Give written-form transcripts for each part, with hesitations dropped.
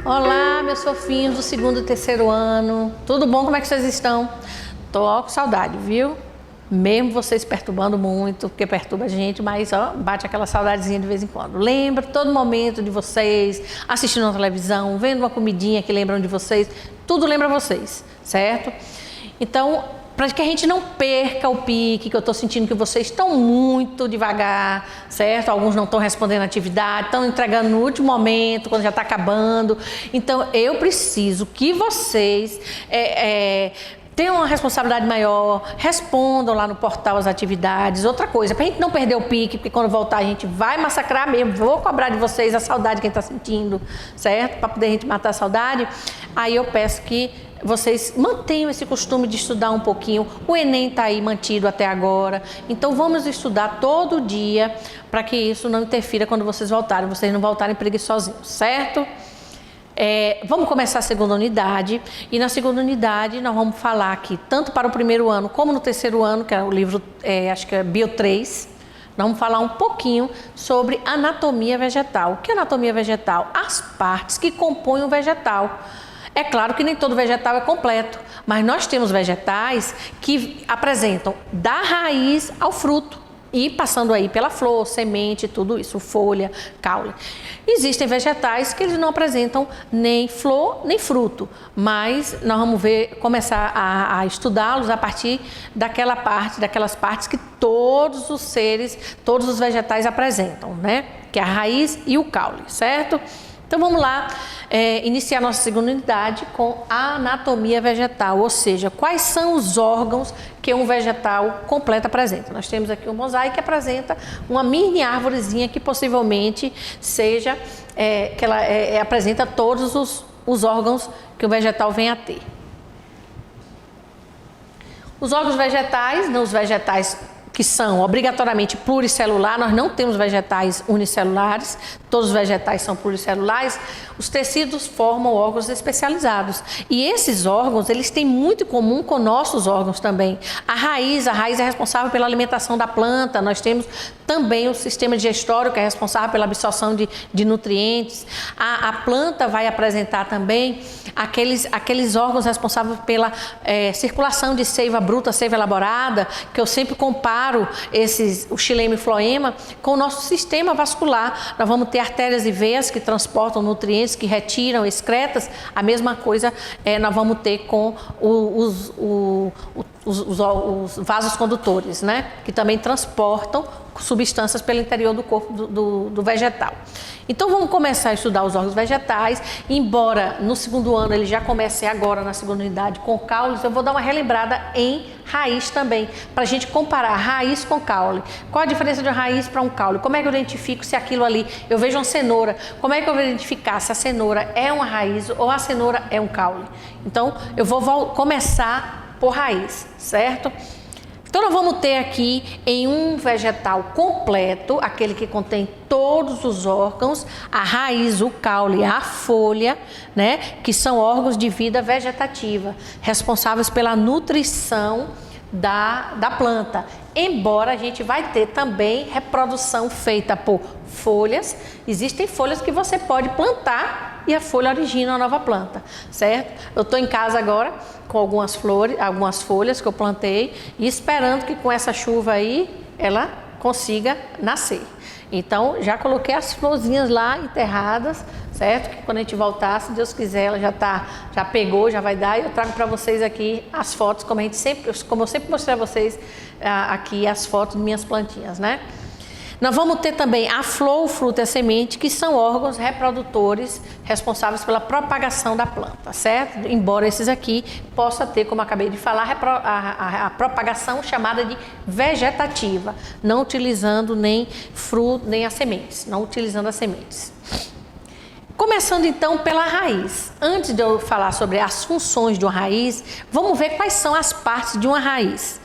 Olá, meus fofinhos do segundo e terceiro ano. Tudo bom? Como é que vocês estão? Tô com saudade, viu? Mesmo vocês perturbando muito, porque perturba a gente, mas ó, bate aquela saudadezinha de vez em quando. Lembro todo momento de vocês, assistindo a televisão, vendo uma comidinha que lembram de vocês, tudo lembra vocês, certo? Então, para que a gente não perca o pique, que eu estou sentindo que vocês estão muito devagar, certo? Alguns não estão respondendo a atividade, estão entregando no último momento, quando já está acabando. Então, eu preciso que vocês tenham uma responsabilidade maior, respondam lá no portal as atividades. Outra coisa, para a gente não perder o pique, porque quando voltar a gente vai massacrar mesmo, vou cobrar de vocês a saudade que a gente está sentindo, certo? Para poder a gente matar a saudade. Aí eu peço que vocês mantenham esse costume de estudar um pouquinho. O Enem está aí mantido até agora, então vamos estudar todo dia para que isso não interfira quando vocês não voltarem preguiçosinhos, certo? Vamos começar a segunda unidade, e na segunda unidade nós vamos falar aqui, tanto para o primeiro ano como no terceiro ano, que é o livro, acho que é Bio 3, nós vamos falar um pouquinho sobre anatomia vegetal. O que é anatomia vegetal? As partes que compõem o vegetal. É claro que nem todo vegetal é completo, mas nós temos vegetais que apresentam da raiz ao fruto e passando aí pela flor, semente, tudo isso, folha, caule. Existem vegetais que eles não apresentam nem flor nem fruto, mas nós vamos começar a estudá-los a partir daquelas partes que todos os vegetais apresentam, né? Que é a raiz e o caule, certo? Então vamos lá iniciar nossa segunda unidade com a anatomia vegetal, ou seja, quais são os órgãos que um vegetal completo apresenta. Nós temos aqui um mosaico que apresenta uma mini árvorezinha que possivelmente seja, que ela apresenta todos os órgãos que o vegetal vem a ter. Os órgãos vegetais, os vegetais que são obrigatoriamente pluricelular, nós não temos vegetais unicelulares, todos os vegetais são pluricelulares, os tecidos formam órgãos especializados. E esses órgãos, eles têm muito em comum com nossos órgãos também. A raiz é responsável pela alimentação da planta, nós temos também o sistema digestório, que é responsável pela absorção de nutrientes. A planta vai apresentar também aqueles órgãos responsáveis pela circulação de seiva bruta, seiva elaborada, que eu sempre comparo o xilema e floema com o nosso sistema vascular. Nós vamos ter artérias e veias que transportam nutrientes, que retiram excretas. A mesma coisa nós vamos ter com os vasos condutores, né? Que também transportam substâncias pelo interior do corpo do vegetal. Então vamos começar a estudar os órgãos vegetais, embora no segundo ano ele já comece agora na segunda unidade com caules, eu vou dar uma relembrada em raiz também, para a gente comparar raiz com caule. Qual a diferença de uma raiz para um caule? Como é que eu identifico se aquilo ali, eu vejo uma cenoura, como é que eu vou identificar se a cenoura é uma raiz ou a cenoura é um caule? Então eu vou começar por raiz, certo? Então nós vamos ter aqui em um vegetal completo, aquele que contém todos os órgãos, a raiz, o caule, a folha, né, que são órgãos de vida vegetativa, responsáveis pela nutrição da planta. Embora a gente vai ter também reprodução feita por folhas, existem folhas que você pode plantar e a folha origina uma nova planta, certo? Eu estou em casa agora com algumas folhas que eu plantei e esperando que com essa chuva aí ela consiga nascer. Então já coloquei as florzinhas lá enterradas, certo? Que quando a gente voltar, se Deus quiser, ela já pegou, já vai dar, e eu trago para vocês aqui as fotos, como eu sempre mostrei a vocês aqui as fotos de minhas plantinhas, né? Nós vamos ter também a flor, o fruto e a semente, que são órgãos reprodutores responsáveis pela propagação da planta, certo? Embora esses aqui possa ter, como eu acabei de falar, a propagação chamada de vegetativa, não utilizando nem fruto, nem as sementes, não utilizando as sementes. Começando então pela raiz. Antes de eu falar sobre as funções de uma raiz, vamos ver quais são as partes de uma raiz.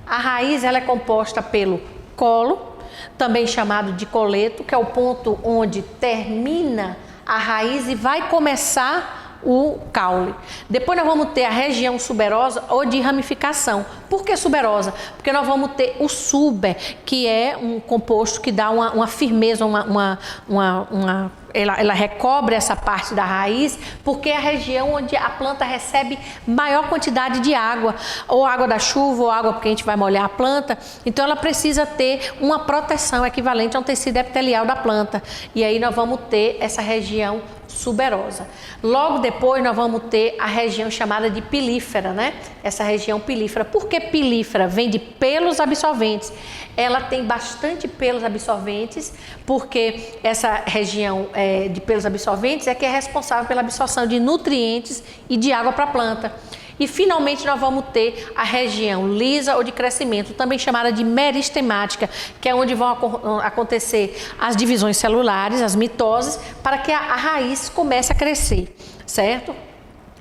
A raiz ela é composta pelo colo, também chamado de coleto, que é o ponto onde termina a raiz e vai começar o caule. Depois nós vamos ter a região suberosa ou de ramificação. Por que suberosa? Porque nós vamos ter o suber, que é um composto que dá uma firmeza, uma ela recobre essa parte da raiz, porque é a região onde a planta recebe maior quantidade de água, ou água da chuva, ou água porque a gente vai molhar a planta. Então ela precisa ter uma proteção equivalente a um tecido epitelial da planta. E aí nós vamos ter essa região suberosa. Logo depois nós vamos ter a região chamada de pilífera, né? Essa região pilífera. Por que pilífera? Vem de pelos absorventes. Ela tem bastante pelos absorventes, porque essa região de pelos absorventes é que é responsável pela absorção de nutrientes e de água para a planta. E finalmente nós vamos ter a região lisa ou de crescimento, também chamada de meristemática, que é onde vão acontecer as divisões celulares, as mitoses, para que a raiz comece a crescer, certo?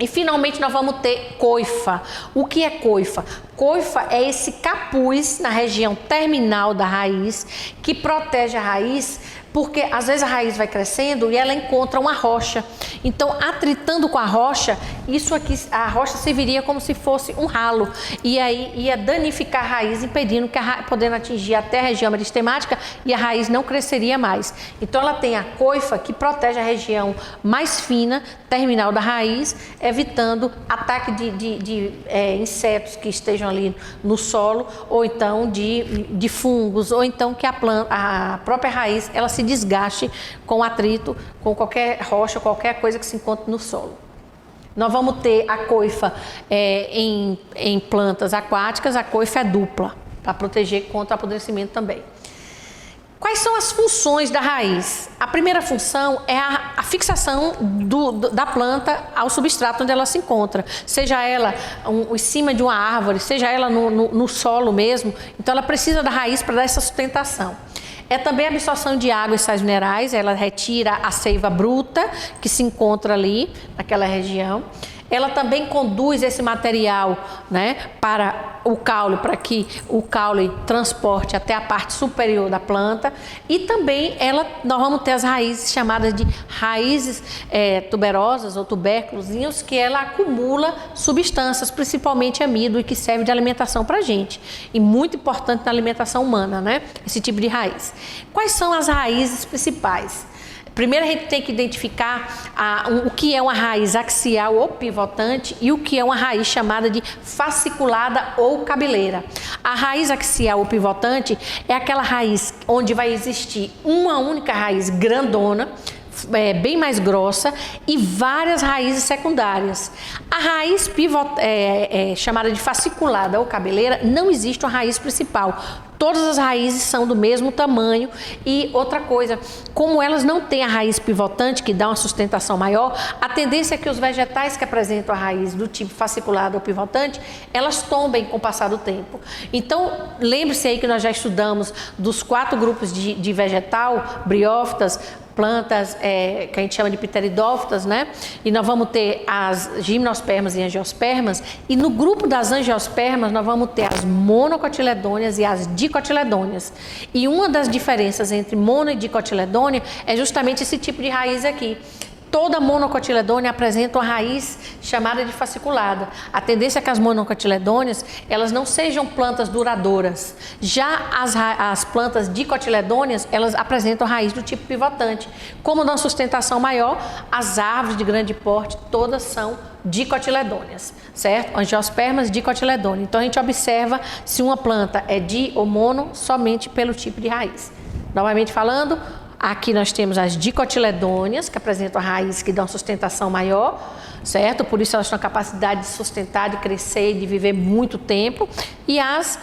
E finalmente nós vamos ter coifa. O que é coifa? Coifa é esse capuz na região terminal da raiz que protege a raiz, porque às vezes a raiz vai crescendo e ela encontra uma rocha. Então, atritando com a rocha, isso aqui, a rocha serviria como se fosse um ralo, e aí ia danificar a raiz, impedindo que podendo atingir até a região meristemática, e a raiz não cresceria mais. Então ela tem a coifa que protege a região mais fina, terminal da raiz, evitando ataque de insetos que estejam ali no solo, ou então de fungos, ou então que a própria raiz ela se desgaste com atrito, com qualquer rocha, qualquer coisa que se encontre no solo. Nós vamos ter a coifa em plantas aquáticas, a coifa é dupla, para proteger contra o apodrecimento também. Quais são as funções da raiz? A primeira função é a fixação da planta ao substrato onde ela se encontra, seja ela em cima de uma árvore, seja ela no solo mesmo. Então ela precisa da raiz para dar essa sustentação. É também a absorção de água e sais minerais, ela retira a seiva bruta que se encontra ali naquela região. Ela também conduz esse material, né, para o caule, para que o caule transporte até a parte superior da planta. E também nós vamos ter as raízes chamadas de raízes tuberosas ou tubérculos, que ela acumula substâncias, principalmente amido, e que serve de alimentação para a gente. E muito importante na alimentação humana, né, esse tipo de raiz. Quais são as raízes principais? Primeiro a gente tem que identificar o que é uma raiz axial ou pivotante e o que é uma raiz chamada de fasciculada ou cabeleira. A raiz axial ou pivotante é aquela raiz onde vai existir uma única raiz grandona, bem mais grossa, e várias raízes secundárias. A raiz chamada de fasciculada ou cabeleira, não existe uma raiz principal. Todas as raízes são do mesmo tamanho. E outra coisa, como elas não têm a raiz pivotante, que dá uma sustentação maior, a tendência é que os vegetais que apresentam a raiz do tipo fasciculada ou pivotante, elas tombem com o passar do tempo. Então, lembre-se aí que nós já estudamos dos 4 grupos de vegetal, briófitas, plantas que a gente chama de pteridófitas, né? E nós vamos ter as gimnospermas e angiospermas, e no grupo das angiospermas nós vamos ter as monocotiledôneas e as dicotiledôneas. E uma das diferenças entre mono e dicotiledônea é justamente esse tipo de raiz aqui. Toda monocotiledônea apresenta uma raiz chamada de fasciculada. A tendência é que as monocotiledôneas elas não sejam plantas duradouras. Já as plantas dicotiledôneas, elas apresentam raiz do tipo pivotante. Como dão sustentação maior, as árvores de grande porte todas são dicotiledôneas, certo? Angiospermas, dicotiledôneas. Então a gente observa se uma planta é di ou mono somente pelo tipo de raiz. Novamente falando, aqui nós temos as dicotiledôneas, que apresentam a raiz que dão sustentação maior, certo? Por isso elas têm a capacidade de sustentar, de crescer, de viver muito tempo. E as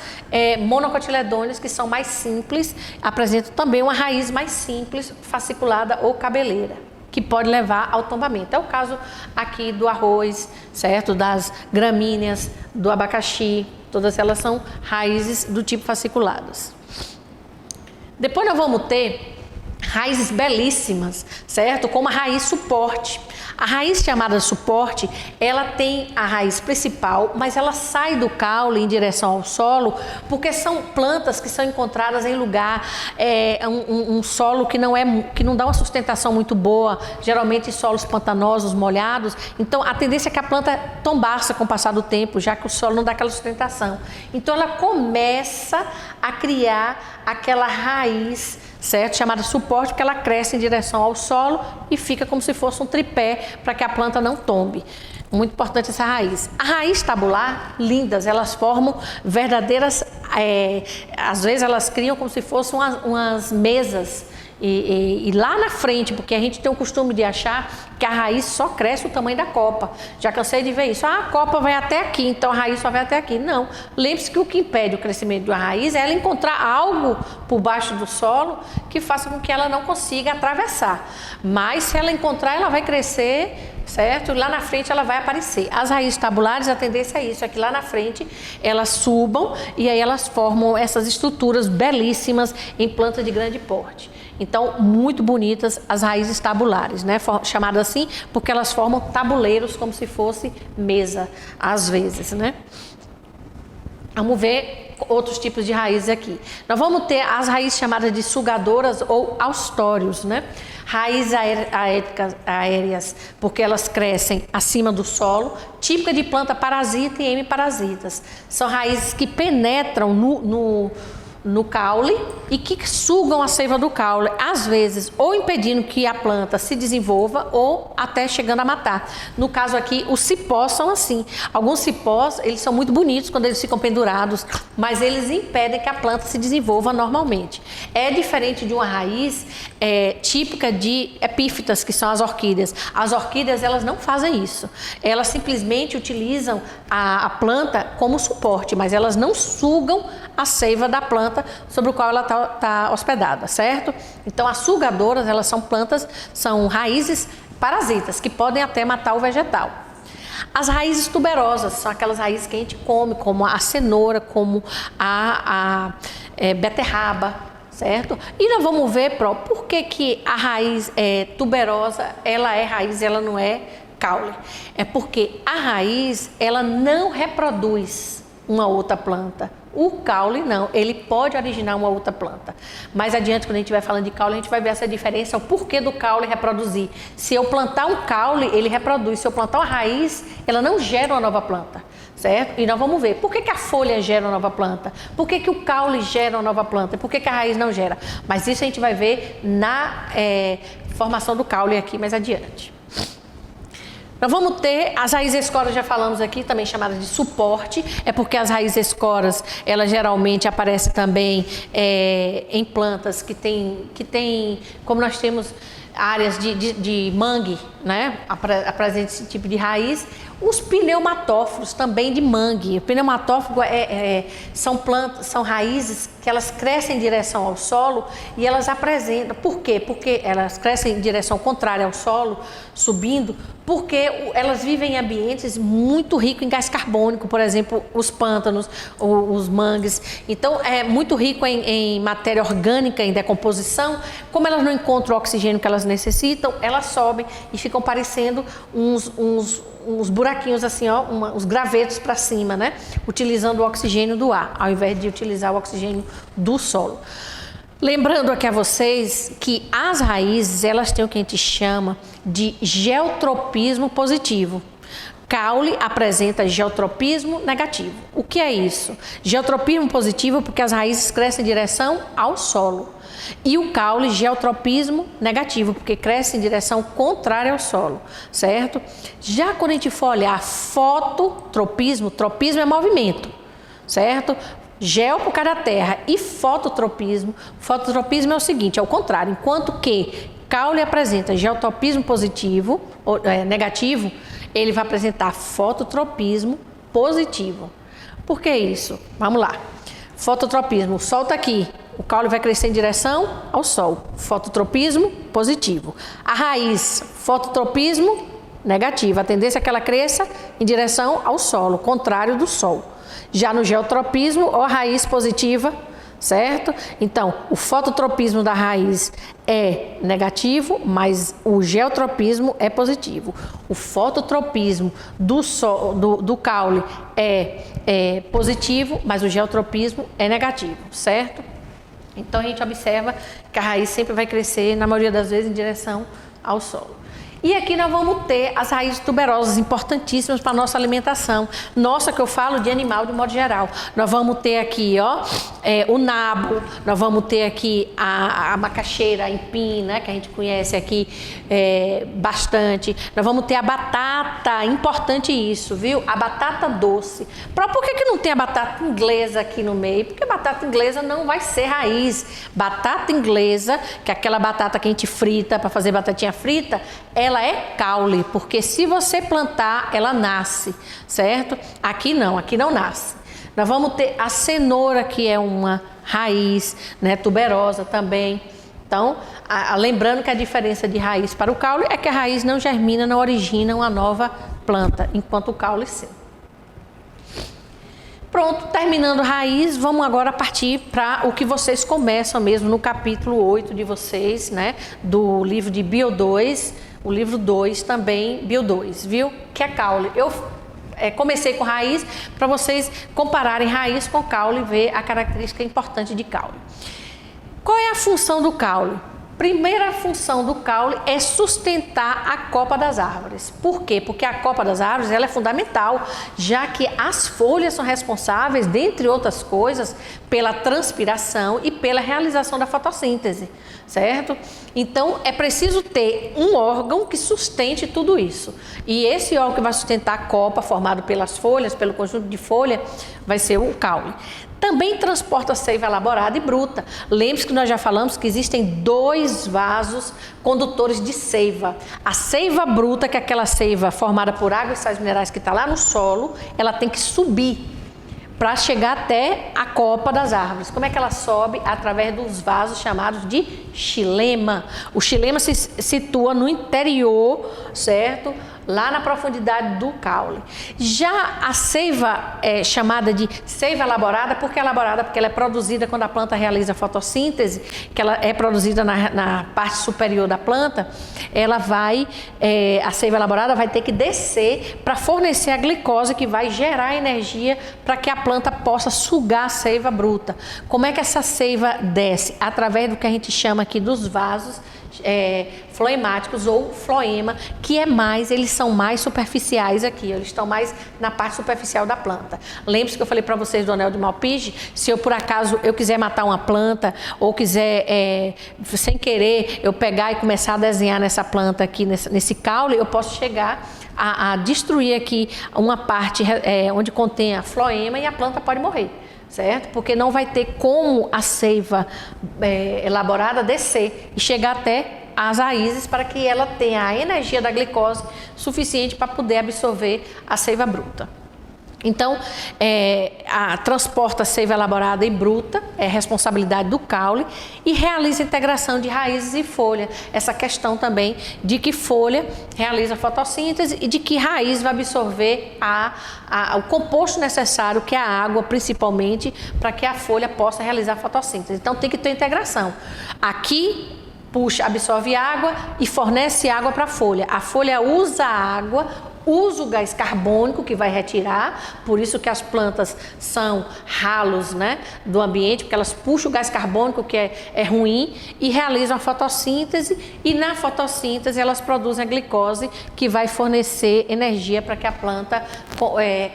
monocotiledôneas, que são mais simples, apresentam também uma raiz mais simples, fasciculada ou cabeleira, que pode levar ao tombamento. É o caso aqui do arroz, certo? Das gramíneas, do abacaxi, todas elas são raízes do tipo fasciculadas. Depois nós vamos ter raízes belíssimas, certo? Como a raiz suporte. A raiz chamada suporte, ela tem a raiz principal, mas ela sai do caule em direção ao solo, porque são plantas que são encontradas em lugar, um solo que não dá uma sustentação muito boa, geralmente solos pantanosos, molhados. Então a tendência é que a planta tombasse com o passar do tempo, já que o solo não dá aquela sustentação. Então ela começa a criar aquela raiz, certo? Chamada suporte, porque ela cresce em direção ao solo e fica como se fosse um tripé para que a planta não tombe. Muito importante essa raiz. A raiz tabular, lindas, elas formam verdadeiras, às vezes elas criam como se fossem umas mesas. E lá na frente, porque a gente tem o costume de achar que a raiz só cresce o tamanho da copa. Já cansei de ver isso. A copa vai até aqui, então a raiz só vai até aqui. Não. Lembre-se que o que impede o crescimento de uma raiz é ela encontrar algo por baixo do solo que faça com que ela não consiga atravessar. Mas se ela encontrar, ela vai crescer, certo? E lá na frente ela vai aparecer. As raízes tabulares, a tendência é isso, é que lá na frente elas subam e aí elas formam essas estruturas belíssimas em planta de grande porte. Então, muito bonitas as raízes tabulares, né? Chamadas assim porque elas formam tabuleiros como se fosse mesa, às vezes, né? Vamos ver outros tipos de raízes aqui. Nós vamos ter as raízes chamadas de sugadoras ou austórios, né? Raízes aéreas, porque elas crescem acima do solo, típica de planta parasita e hemiparasitas. São raízes que penetram no caule e que sugam a seiva do caule, às vezes ou impedindo que a planta se desenvolva ou até chegando a matar. No caso aqui, os cipós são assim. Alguns cipós, eles são muito bonitos quando eles ficam pendurados, mas eles impedem que a planta se desenvolva normalmente. É diferente de uma raiz típica de epífitas, que são as orquídeas. As orquídeas, elas não fazem isso. Elas simplesmente utilizam a planta como suporte, mas elas não sugam a seiva da planta sobre o qual ela está hospedada, certo? Então, as sugadoras, elas são plantas, são raízes parasitas, que podem até matar o vegetal. As raízes tuberosas, são aquelas raízes que a gente come, como a cenoura, como a beterraba, certo? E nós vamos ver, por que a raiz tuberosa, ela é raiz, ela não é caule? É porque a raiz, ela não reproduz uma outra planta. O caule não, ele pode originar uma outra planta. Mais adiante, quando a gente vai falando de caule, a gente vai ver essa diferença, o porquê do caule reproduzir. Se eu plantar um caule, ele reproduz. Se eu plantar uma raiz, ela não gera uma nova planta, certo? E nós vamos ver, por que a folha gera uma nova planta? Por que o caule gera uma nova planta? Por que a raiz não gera? Mas isso a gente vai ver na formação do caule aqui mais adiante. Nós vamos ter as raízes escoras, já falamos aqui, também chamadas de suporte, é porque as raízes escoras, elas geralmente aparecem também em plantas que tem, como nós temos áreas de mangue, né, apresenta esse tipo de raiz. Os pneumatóforos também de mangue. O pneumatóforo são raízes que elas crescem em direção ao solo e elas apresentam. Por quê? Porque elas crescem em direção contrária ao solo, subindo, porque elas vivem em ambientes muito ricos em gás carbônico, por exemplo, os pântanos, os mangues. Então, é muito rico em matéria orgânica, em decomposição. Como elas não encontram o oxigênio que elas necessitam, elas sobem e ficam parecendo uns buraquinhos assim, ó, uns gravetos para cima, né? Utilizando o oxigênio do ar, ao invés de utilizar o oxigênio do solo. Lembrando aqui a vocês que as raízes, elas têm o que a gente chama de geotropismo positivo. Caule apresenta geotropismo negativo. O que é isso? Geotropismo positivo porque as raízes crescem em direção ao solo. E o caule, geotropismo negativo, porque cresce em direção contrária ao solo, certo? Já quando a gente for olhar fototropismo, tropismo é movimento, certo? Geo por causa da terra e fototropismo é o seguinte, é o contrário, enquanto que caule apresenta geotropismo positivo, ou negativo, ele vai apresentar fototropismo positivo. Por que isso? Vamos lá. Fototropismo, o sol está aqui, o caule vai crescer em direção ao sol, fototropismo positivo. A raiz, fototropismo negativo, a tendência é que ela cresça em direção ao solo, contrário do sol. Já no geotropismo, ou a raiz positiva, certo? Então, o fototropismo da raiz é negativo, mas o geotropismo é positivo. O fototropismo do caule é positivo, mas o geotropismo é negativo, certo? Então, a gente observa que a raiz sempre vai crescer, na maioria das vezes, em direção ao solo. E aqui nós vamos ter as raízes tuberosas, importantíssimas para a nossa alimentação. Nossa, que eu falo de animal de modo geral. Nós vamos ter aqui, ó, o nabo, nós vamos ter aqui a macaxeira, a empim, né, que a gente conhece aqui bastante. Nós vamos ter a batata, importante isso, viu? A batata doce. Por que não tem a batata inglesa aqui no meio? Porque a batata inglesa não vai ser raiz. Batata inglesa, que é aquela batata que a gente frita para fazer batatinha frita, ela é caule, porque se você plantar, ela nasce, certo? Aqui não nasce. Nós vamos ter a cenoura, que é uma raiz, né, tuberosa também. Então, lembrando que a diferença de raiz para o caule é que a raiz não germina, não origina uma nova planta, enquanto o caule sim. Pronto, terminando raiz, vamos agora partir para o que vocês começam mesmo no capítulo 8 de vocês, né, do livro de Bio 2, o livro 2 também, Bio 2, viu? Que é caule. Eu comecei com raiz para vocês compararem raiz com caule e ver a característica importante de caule. Qual é a função do caule? Primeira função do caule é sustentar a copa das árvores. Por quê? Porque a copa das árvores ela é fundamental, já que as folhas são responsáveis, dentre outras coisas, pela transpiração e pela realização da fotossíntese, certo? Então, é preciso ter um órgão que sustente tudo isso. E esse órgão que vai sustentar a copa, formado pelas folhas, pelo conjunto de folha, vai ser o caule. Também transporta seiva elaborada e bruta. Lembre-se que nós já falamos que existem 2 vasos condutores de seiva. A seiva bruta, que é aquela seiva formada por água e sais minerais que está lá no solo, ela tem que subir para chegar até a copa das árvores. Como é que ela sobe? Através dos vasos chamados de xilema. O xilema se situa no interior, certo? Lá na profundidade do caule. Já a seiva é chamada de seiva elaborada, porque é elaborada porque ela é produzida quando a planta realiza a fotossíntese, que ela é produzida na parte superior da planta, ela vai, a seiva elaborada vai ter que descer para fornecer a glicose que vai gerar energia para que a planta possa sugar a seiva bruta. Como é que essa seiva desce? Através do que a gente chama aqui dos vasos floemáticos ou floema, que eles são mais superficiais aqui, eles estão mais na parte superficial da planta. Lembre-se que eu falei para vocês do anel de Malpighi, se eu por acaso eu quiser matar uma planta ou quiser, sem querer, eu pegar e começar a desenhar nessa planta aqui, nesse caule, eu posso chegar a destruir aqui uma parte onde contém a floema e a planta pode morrer. Certo? Porque não vai ter como a seiva elaborada descer e chegar até as raízes para que ela tenha a energia da glicose suficiente para poder absorver a seiva bruta. Então, transporta a seiva elaborada e bruta, é responsabilidade do caule, e realiza a integração de raízes e folha. Essa questão também de que folha realiza a fotossíntese e de que raiz vai absorver o composto necessário, que é a água, principalmente, para que a folha possa realizar a fotossíntese. Então, tem que ter integração. Aqui, absorve água e fornece água para a folha. A folha usa a água, usa o gás carbônico que vai retirar, por isso que as plantas são ralos, né, do ambiente, porque elas puxam o gás carbônico que é ruim e realizam a fotossíntese, e na fotossíntese elas produzem a glicose que vai fornecer energia para que a planta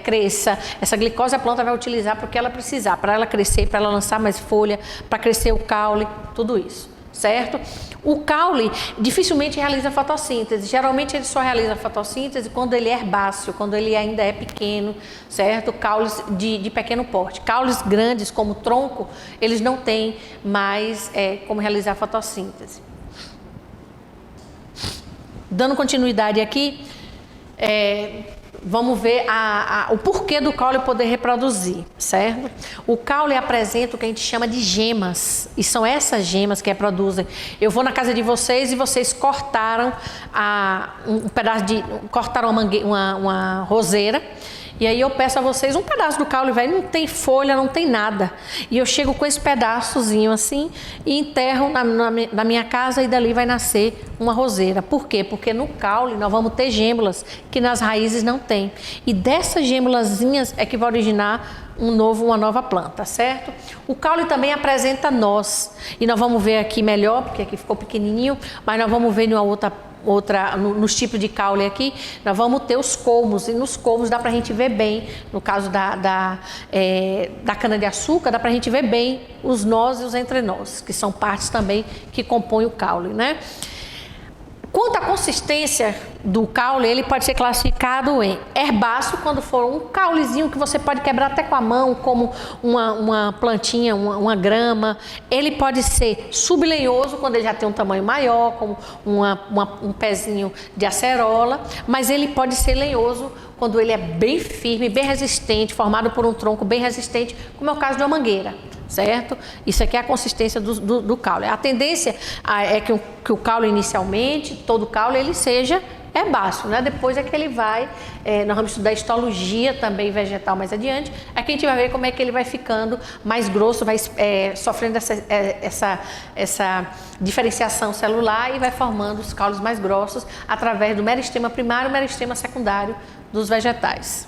cresça. Essa glicose a planta vai utilizar porque ela precisar, para ela crescer, para ela lançar mais folha, para crescer o caule, tudo isso. Certo? O caule dificilmente realiza fotossíntese. Geralmente ele só realiza fotossíntese quando ele é herbáceo, quando ele ainda é pequeno, certo? Caules de pequeno porte. Caules grandes, como tronco, eles não têm mais como realizar fotossíntese. Dando continuidade aqui, vamos ver o porquê do caule poder reproduzir, certo? O caule apresenta o que a gente chama de gemas, e são essas gemas que reproduzem. Eu vou na casa de vocês e vocês cortaram cortaram uma roseira, e aí eu peço a vocês um pedaço do caule, velho, não tem folha, não tem nada. E eu chego com esse pedaçozinho assim e enterro na minha casa, e dali vai nascer uma roseira. Por quê? Porque no caule nós vamos ter gêmulas que nas raízes não tem. E dessas gêmulazinhas é que vai originar uma nova planta, certo? O caule também apresenta nós, e nós vamos ver aqui melhor, porque aqui ficou pequenininho, mas nós vamos ver em uma outra nos tipos de caule aqui, nós vamos ter os colmos, e nos colmos dá pra gente ver bem, no caso da cana-de-açúcar, dá pra gente ver bem os nós e os entrenós, que são partes também que compõem o caule, né? Quanto à consistência do caule, ele pode ser classificado em herbáceo, quando for um caulezinho que você pode quebrar até com a mão, como uma plantinha, uma grama. Ele pode ser sublenhoso, quando ele já tem um tamanho maior, como um pezinho de acerola, mas ele pode ser lenhoso quando ele é bem firme, bem resistente, formado por um tronco bem resistente, como é o caso de uma mangueira. Certo? Isso aqui é a consistência do caule. A tendência é que o caule inicialmente, todo caule, ele seja herbáceo, né? Depois é que ele vai, nós vamos estudar histologia também vegetal mais adiante, é que a gente vai ver como é que ele vai ficando mais grosso, vai sofrendo essa diferenciação celular e vai formando os caules mais grossos através do meristema primário e meristema secundário dos vegetais.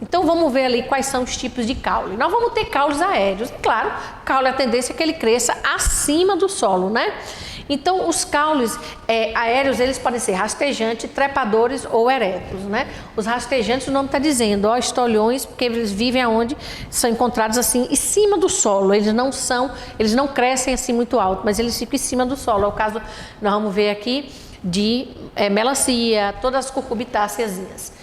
Então vamos ver ali quais são os tipos de caule. Nós vamos ter caules aéreos. Claro, caule, a tendência é que ele cresça acima do solo, né? Então os caules aéreos, eles podem ser rastejantes, trepadores ou eretos, né? Os rastejantes, o nome está dizendo, ó, estolhões, porque eles vivem aonde são encontrados assim em cima do solo. Eles não crescem assim muito alto, mas eles ficam em cima do solo. É o caso, nós vamos ver aqui de melancia, todas as cucurbitáceazinhas.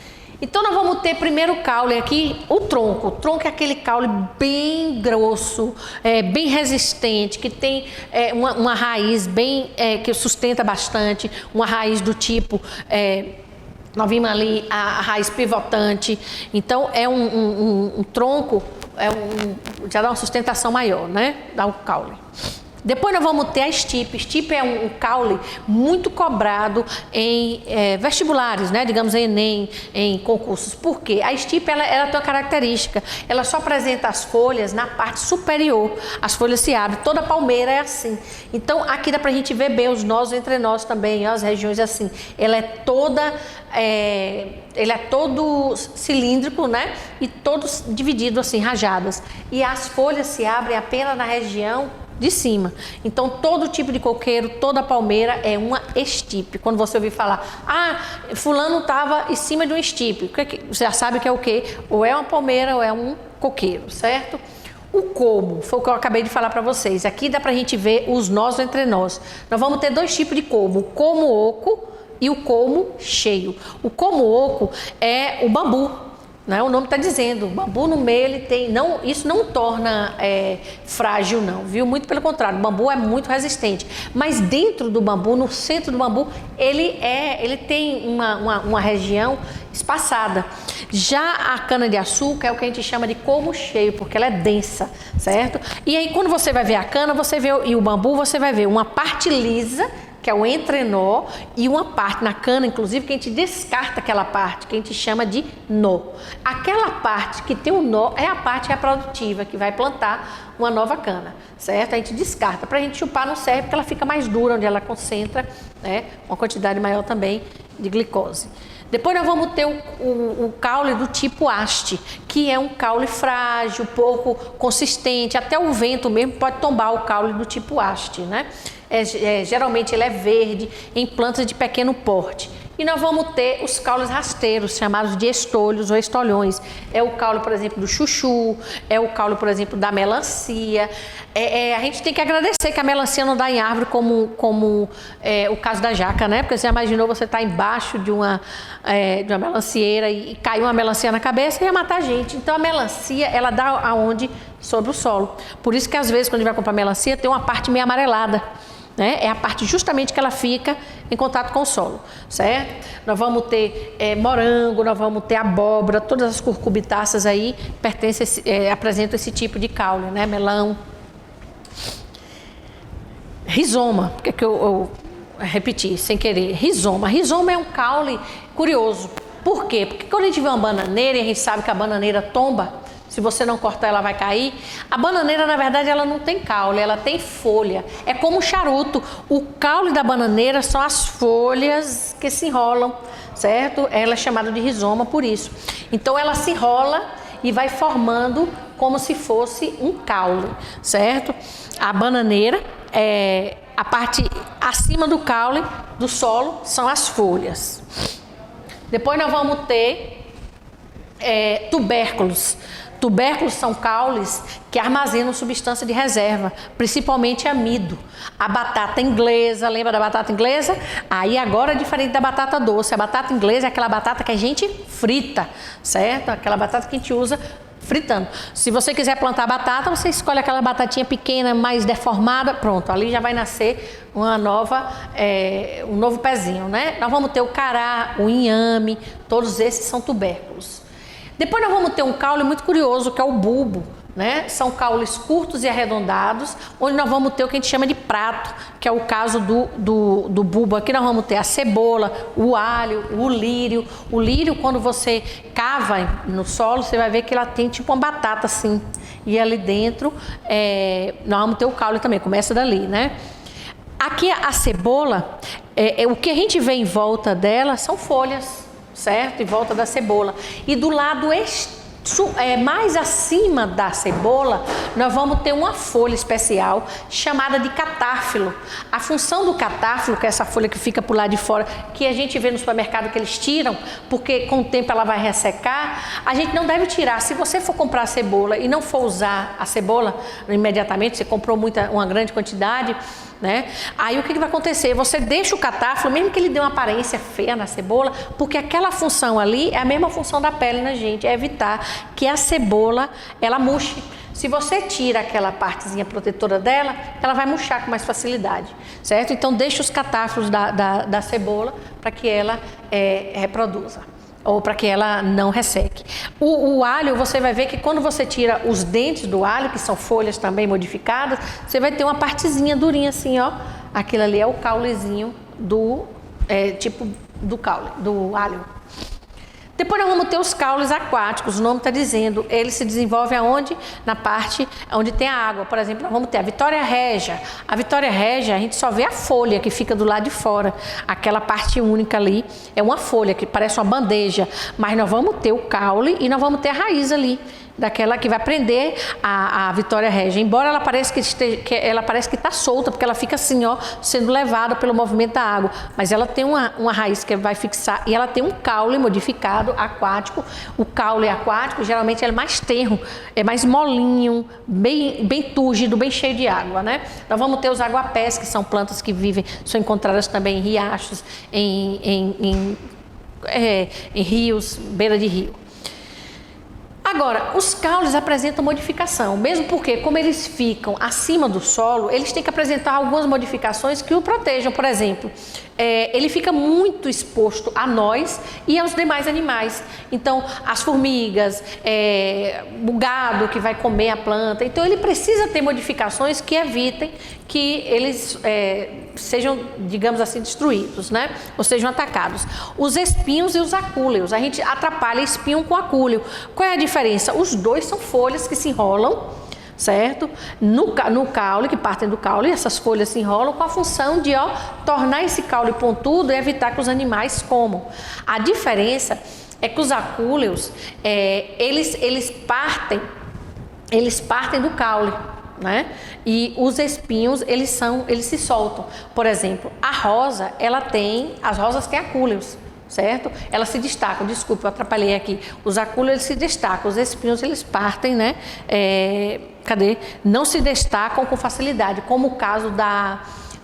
Então nós vamos ter primeiro o caule aqui, o tronco. O tronco é aquele caule bem grosso, bem resistente, que tem uma raiz bem, que sustenta bastante, uma raiz do tipo, nós vimos ali a raiz pivotante. Então é um tronco, já dá uma sustentação maior, né? Dá o caule. Depois nós vamos ter a estipe. Estipe é um caule muito cobrado em vestibulares, né? Digamos em Enem, em concursos. Por quê? A estipe ela tem uma característica, ela só apresenta as folhas na parte superior. As folhas se abrem, toda palmeira é assim. Então aqui dá pra gente ver bem os nós entre nós também, as regiões assim. Ele é todo cilíndrico, né? E todos divididos assim, rajadas. E as folhas se abrem apenas na região de cima. Então todo tipo de coqueiro, toda palmeira é uma estipe. Quando você ouvir falar, fulano estava em cima de um estipe, você já sabe que é o quê? Ou é uma palmeira ou é um coqueiro, certo? O colmo, foi o que eu acabei de falar para vocês. Aqui dá pra gente ver os nós entre nós. Nós vamos ter dois tipos de colmo, o colmo oco e o colmo cheio. O colmo oco é o bambu. Né? O nome está dizendo, o bambu no meio ele tem, isso não torna frágil não, viu? Muito pelo contrário, o bambu é muito resistente, mas dentro do bambu, no centro do bambu, ele tem uma região espaçada. Já a cana-de-açúcar é o que a gente chama de colmo cheio, porque ela é densa, certo? E aí quando você vai ver a cana, e o bambu, você vai ver uma parte lisa, que é o entrenó, e uma parte na cana, inclusive, que a gente descarta aquela parte, que a gente chama de nó. Aquela parte que tem o nó é a parte reprodutiva, que vai plantar uma nova cana, certo? A gente descarta. Para a gente chupar não serve, porque ela fica mais dura, onde ela concentra, né, uma quantidade maior também de glicose. Depois nós vamos ter o caule do tipo haste, que é um caule frágil, pouco consistente, até o vento mesmo pode tombar o caule do tipo haste, né? Geralmente ele é verde, em plantas de pequeno porte. E nós vamos ter os caules rasteiros, chamados de estolhos ou estolhões. É o caule, por exemplo, do chuchu, é o caule, por exemplo, da melancia. A gente tem que agradecer que a melancia não dá em árvore como o caso da jaca, né? Porque você imaginou você estar embaixo de uma melancieira e cair uma melancia na cabeça e ia matar a gente. Então a melancia, ela dá aonde? Sobre o solo. Por isso que às vezes quando a gente vai comprar melancia tem uma parte meio amarelada. Né? É a parte justamente que ela fica em contato com o solo, certo? Nós vamos ter morango, nós vamos ter abóbora, todas as cucurbitáceas aí apresentam esse tipo de caule, né? Melão. Rizoma, porque que eu repeti sem querer, rizoma. Rizoma é um caule curioso. Por quê? Porque quando a gente vê uma bananeira e a gente sabe que a bananeira tomba, se você não cortar ela vai cair. A bananeira, na verdade, ela não tem caule, ela tem folha. É como o charuto. O caule da bananeira são as folhas que se enrolam, certo? Ela é chamada de rizoma por isso. Então ela se enrola e vai formando como se fosse um caule, certo? A bananeira a parte acima do caule do solo são as folhas. Depois nós vamos ter tubérculos. Tubérculos são caules que armazenam substância de reserva, principalmente amido. A batata inglesa, lembra da batata inglesa? Aí agora é diferente da batata doce. A batata inglesa é aquela batata que a gente frita, certo? Aquela batata que a gente usa fritando. Se você quiser plantar batata, você escolhe aquela batatinha pequena, mais deformada, pronto, ali já vai nascer um novo pezinho, né? Nós vamos ter o cará, o inhame, todos esses são tubérculos. Depois nós vamos ter um caule muito curioso, que é o bulbo, né? São caules curtos e arredondados, onde nós vamos ter o que a gente chama de prato, que é o caso do bulbo. Aqui nós vamos ter a cebola, o alho, o lírio. O lírio, quando você cava no solo, você vai ver que ela tem tipo uma batata assim. E ali dentro, nós vamos ter o caule também, começa dali, né? Aqui a cebola, o que a gente vê em volta dela são folhas, certo? Em volta da cebola. E do lado mais acima da cebola, nós vamos ter uma folha especial chamada de catáfilo. A função do catáfilo, que é essa folha que fica por lá de fora, que a gente vê no supermercado que eles tiram, porque com o tempo ela vai ressecar, a gente não deve tirar. Se você for comprar cebola e não for usar a cebola imediatamente, você comprou uma grande quantidade, né? Aí o que vai acontecer? Você deixa o catáfilo, mesmo que ele dê uma aparência feia na cebola, porque aquela função ali é a mesma função da pele na gente, é evitar que a cebola ela murche. Se você tira aquela partezinha protetora dela, ela vai murchar com mais facilidade, certo? Então deixa os catáfilos da cebola para que ela reproduza, ou para que ela não resseque. O alho, você vai ver que quando você tira os dentes do alho, que são folhas também modificadas, você vai ter uma partezinha durinha assim, ó. Aquilo ali é o caulezinho do caule, do alho. Depois nós vamos ter os caules aquáticos, o nome está dizendo, ele se desenvolve aonde? Na parte onde tem a água. Por exemplo, nós vamos ter a Vitória Régia. A Vitória Régia, a gente só vê a folha que fica do lado de fora. Aquela parte única ali é uma folha que parece uma bandeja, mas nós vamos ter o caule e nós vamos ter a raiz ali, daquela que vai prender a Vitória Régia. Embora ela pareça que está solta, porque ela fica assim, ó, sendo levada pelo movimento da água, mas ela tem uma raiz que vai fixar e ela tem um caule modificado aquático. O caule aquático geralmente é mais tenro, é mais molinho, bem túrgido, bem cheio de água, né? Nós vamos ter os aguapés, que são plantas que são encontradas também em riachos, em rios, beira de rio. Agora, os caules apresentam modificação, mesmo porque, como eles ficam acima do solo, eles têm que apresentar algumas modificações que o protejam. Por exemplo, ele fica muito exposto a nós e aos demais animais. Então, as formigas, o gado que vai comer a planta. Então, ele precisa ter modificações que evitem que eles sejam, digamos assim, destruídos, né? Ou sejam atacados. Os espinhos e os acúleos. A gente atrapalha espinho com acúleo. Qual é a diferença? Os dois são folhas que se enrolam, certo? No caule, que partem do caule, essas folhas se enrolam com a função de tornar esse caule pontudo e evitar que os animais comam. A diferença é que os acúleos, eles partem do caule, né? E os espinhos, eles se soltam. Por exemplo, as rosas têm acúleos, certo? Elas se destacam, desculpa, eu atrapalhei aqui. Os acúleos, eles se destacam, os espinhos, eles partem, né? Não se destacam com facilidade, como o caso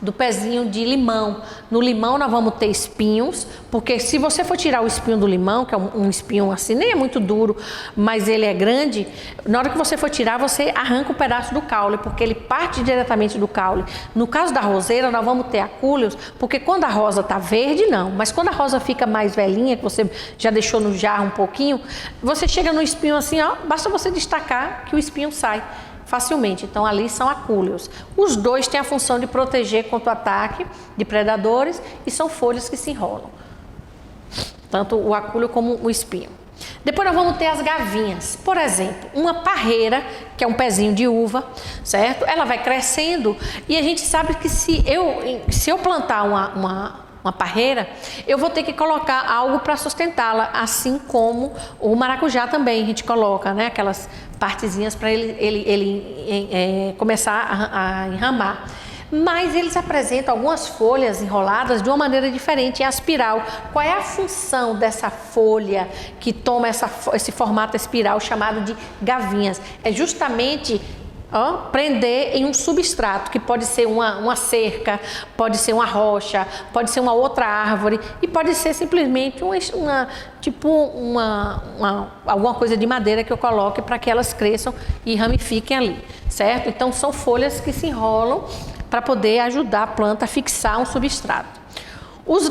do pezinho de limão. No limão nós vamos ter espinhos, porque se você for tirar o espinho do limão, que é um espinho assim, nem é muito duro, mas ele é grande, na hora que você for tirar, você arranca um pedaço do caule, porque ele parte diretamente do caule. No caso da roseira, nós vamos ter acúleos, porque quando a rosa está verde, não, mas quando a rosa fica mais velhinha, que você já deixou no jarro um pouquinho, você chega no espinho assim, ó, basta você destacar que o espinho sai facilmente. Então ali são acúleos. Os dois têm a função de proteger contra o ataque de predadores e são folhas que se enrolam, tanto o acúleo como o espinho. Depois nós vamos ter as gavinhas. Por exemplo, uma parreira, que é um pezinho de uva, certo? Ela vai crescendo e a gente sabe que se eu plantar uma parreira, eu vou ter que colocar algo para sustentá-la, assim como o maracujá também a gente coloca, né? Aquelas partezinhas para ele começar a enramar. mas eles apresentam algumas folhas enroladas de uma maneira diferente, é a espiral. Qual é a função dessa folha que toma esse formato espiral chamado de gavinhas? É justamente prender em um substrato, que pode ser uma cerca, pode ser uma rocha, pode ser uma outra árvore e pode ser simplesmente alguma coisa de madeira que eu coloque para que elas cresçam e ramifiquem ali, certo? Então são folhas que se enrolam para poder ajudar a planta a fixar um substrato. Os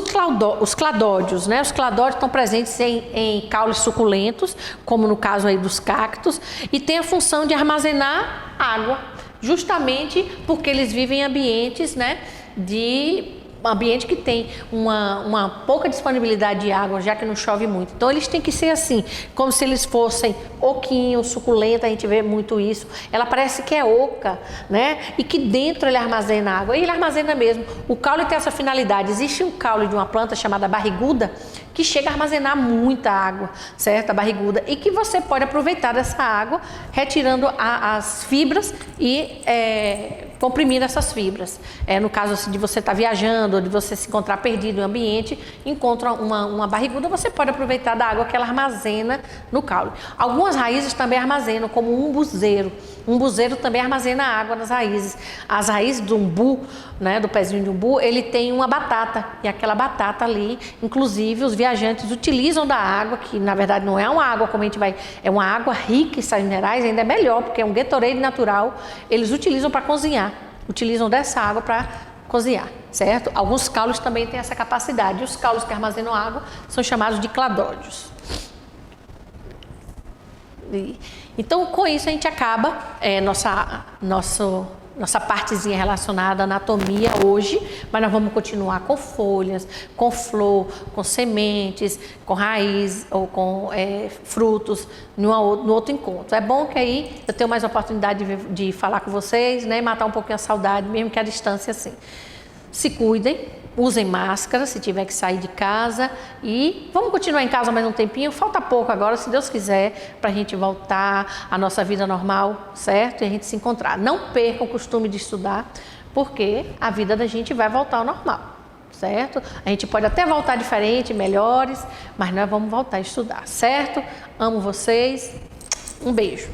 cladódios, né? Os cladódios estão presentes em caules suculentos, como no caso aí dos cactos, e tem a função de armazenar água, justamente porque eles vivem em ambientes, né, ambiente que tem uma pouca disponibilidade de água, já que não chove muito. Então eles têm que ser assim, como se eles fossem oquinho, suculenta, a gente vê muito isso. Ela parece que é oca, né? E que dentro ele armazena água. E ele armazena mesmo. O caule tem essa finalidade. Existe um caule de uma planta chamada barriguda, que chega a armazenar muita água, certo? A barriguda. E que você pode aproveitar dessa água, retirando as fibras e comprimindo essas fibras. No caso assim, de você estar viajando, ou de você se encontrar perdido no ambiente, encontra uma barriguda, você pode aproveitar da água que ela armazena no caule. Algumas raízes também armazenam, como o umbuzeiro. O umbuzeiro também armazena água nas raízes. As raízes do umbu, né, do pezinho de umbu, ele tem uma batata, e aquela batata ali, inclusive os viajantes utilizam da água, que na verdade não é uma água como a gente vai, é uma água rica em sais minerais, ainda é melhor, porque é um Gatorade natural, eles utilizam para cozinhar, utilizam dessa água para cozinhar, certo? Alguns caules também têm essa capacidade, e os caules que armazenam água são chamados de cladódios. Então, com isso a gente acaba nossa partezinha relacionada à anatomia hoje, mas nós vamos continuar com folhas, com flor, com sementes, com raiz ou com frutos no outro encontro. É bom que aí eu tenho mais oportunidade de falar com vocês, né, e matar um pouquinho a saudade, mesmo que a distância assim. Se cuidem, usem máscara se tiver que sair de casa e vamos continuar em casa mais um tempinho. Falta pouco agora, se Deus quiser, para a gente voltar à nossa vida normal, certo? E a gente se encontrar. Não percam o costume de estudar, porque a vida da gente vai voltar ao normal, certo? A gente pode até voltar diferente, melhores, mas nós vamos voltar a estudar, certo? Amo vocês. Um beijo.